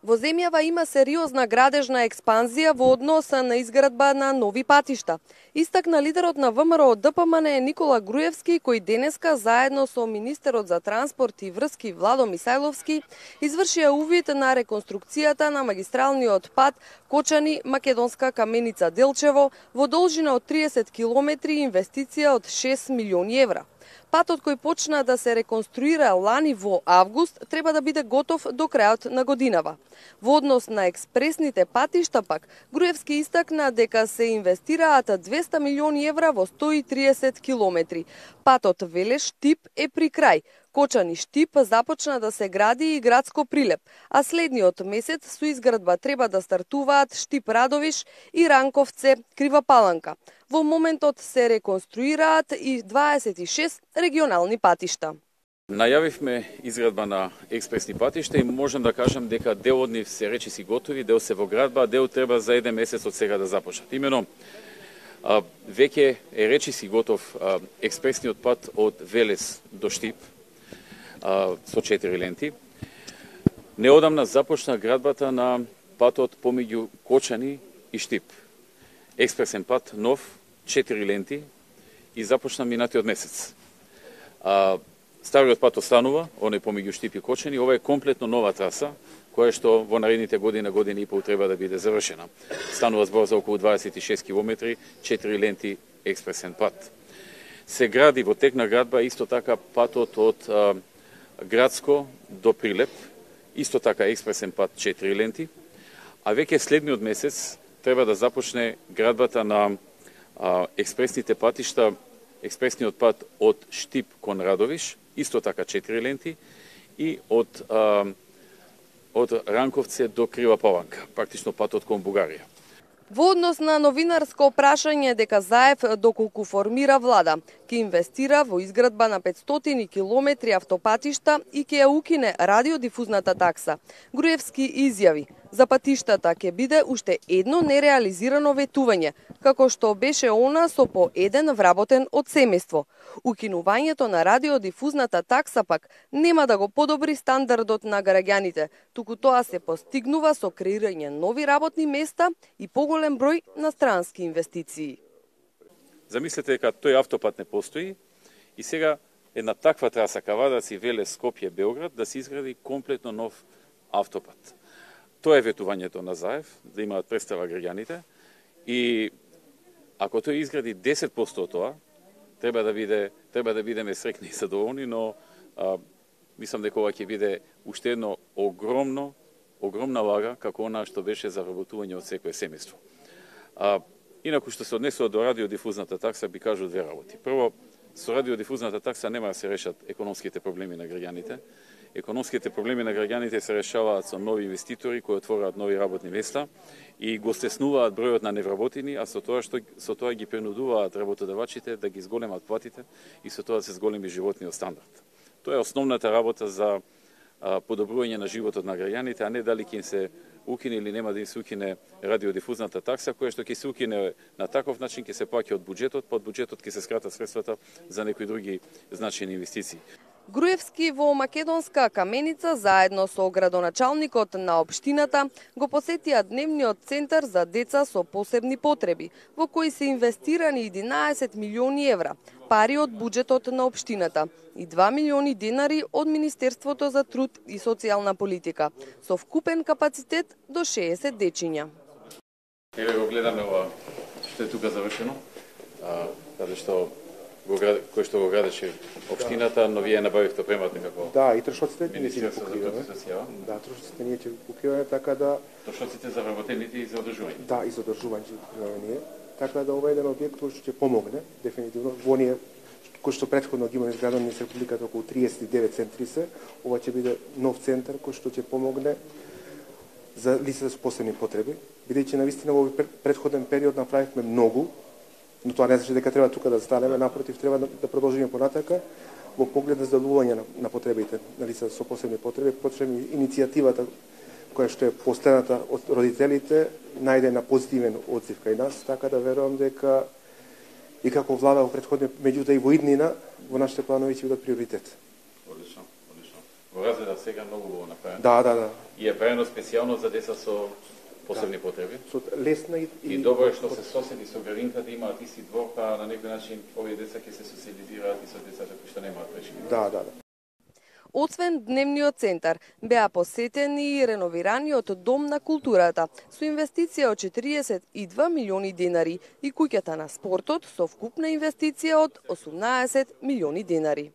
Во земјава има сериозна градежна експанзија во однос на изградба на нови патишта. Истакна лидерот на ВМРО ДПМН Никола Груевски, кој денеска заедно со министерот за транспорт и врски Владо Мисајловски извршија увид на реконструкцијата на магистралниот пат Кочани Македонска Каменица Делчево во должина од 30 километри и инвестиција од 6 милиони евра. Патот кој почна да се реконструира лани во август треба да биде готов до крајот на годинава. Во однос на експресните патишта пак, Груевски истакна дека се инвестираат 200 милиони евра во 130 километри. Патот Велеш-Штип е при крај. Кочани-Штип започна да се гради и Градско-Прилеп, а следниот месец со изградба треба да стартуваат Штип-Радовиш и Ранковце-Крива Паланка. Во моментот се реконструираат и 26 регионални патишта. Најавивме изградба на експресни патишта и можам да кажам дека дел од нив се речиси готови, дел се во градба, а дел треба за 1 месец од сега да започнат. Имено, веќе е речиси готов експресниот пат од Велес до Штип со 4 ленти. Неодамна започна градбата на патот помеѓу Кочани и Штип. Експресен пат, нов, 4 ленти и започна минатиот месец. Стариот пат останува, оној помеѓу Штип и Кочани, ова е комплетно нова траса, која што во наредните година и пол треба да биде завршена. Станува збор за околу 26 километри, 4 ленти експресен пат. Се гради во тек на градба исто така патот од Градско до Прилеп, исто така експресен пат 4 ленти, а веќе следниот месец треба да започне градбата на експресните патишта, експресниот пат од Штип кон Радовиш, исто така 4 ленти, и од Ранковце до Крива Паланка, практично патот кон Бугарија. Во однос на новинарско прашање дека Заев доколку формира влада, ќе инвестира во изградба на 500 километри автопатишта и ќе ја укине радиодифузната такса, Груевски изјави: за патиштата ќе биде уште едно нереализирано ветување, како што беше она со по еден вработен од семејство. Укинувањето на радиодифузната такса пак нема да го подобри стандардот на граѓаните, туку тоа се постигнува со креирање нови работни места и поголем број на странски инвестиции. Замислете дека тој автопат не постои и сега една таква траса Кавадарци, Велес, Скопје, Белград да се изгради комплетно нов автопат. Тоа е ветувањето на Заев, да имаат представа граѓаните, и ако тој изгради 10% од тоа, треба да бидеме срекни и задоволни, но мислам дека ова ќе биде уште едно огромна лага како она што беше за работување од секое семејство. Инаку што се однесува до радиодифузната такса, би кажу две работи. Прво, со радиодифузната такса нема да се решат економските проблеми на граѓаните. Економските проблеми на граѓаните се решаваат со нови инвеститори кои отвораат нови работни места и го стеснуваат бројот на невработени, а со тоа ги принудуваат работодавачите да ги зголемат платите и со тоа се зголеми животниот стандард. Тоа е основната работа за подобрување на животот на граѓаните, а не дали ќе им се укине или нема да им се укине радиодифузната такса, која што ќе се укине на таков начин, ќе се плаќа од буџетот, под буџетот ќе се скратат средствата за некои други значајни инвестиции. Груевски во Македонска Каменица заедно со градоначалникот на општината го посетија дневниот центар за деца со посебни потреби, во кој се инвестирани 11 милиони евра, пари од буџетот на општината и 2 милиони денари од Министерството за труд и социјална политика, со вкупен капацитет до 60 дечиња. Еве го гледаме ова што е тука завршено, каде што кој што го градеше општината, но вие набавивте опремата како... Да, и трошоците ние ќе Министерство за труд и социјала. Да, трошоците ние ќе покриваме, така да... Трошоците за вработените и за одржување. Да, и за одржување ние. Така да ова е еден објект кој што ќе помогне, дефинитивно. Во оние кој што претходно ги има изградени низ Републиката околу 39 центри се, ова ќе биде нов центар кој што ќе помогне за лицата со посебни потреби, бидејќи навистина во претходен период направивме многу, но тоа не значи дека треба тука да станеме, напротив, треба да продолжиме понатака во поглед на задоволување на потребите на лица со посебни потреби. Почнеме иницијативата која што е последната од родителите, најде на позитивен одзив кај нас, така да верувам дека и како влада во претходни, меѓутоа и во иднина, во нашите планови ќе бидат приоритет. Одлично. Во разгледат сега многу го направено. Да. и е правено специјално за деца со посебни потреби. Со лесна И добро е што се соседи со градинката, имаат исти двор, па на некој начин овие деца ќе се социализираат и со децата кои што немаат пречки. Да. Освен дневниот центар, беа посетени и реновираниот дом на културата со инвестиција од 42 милиони денари и куќата на спортот со вкупна инвестиција од 18 милиони денари.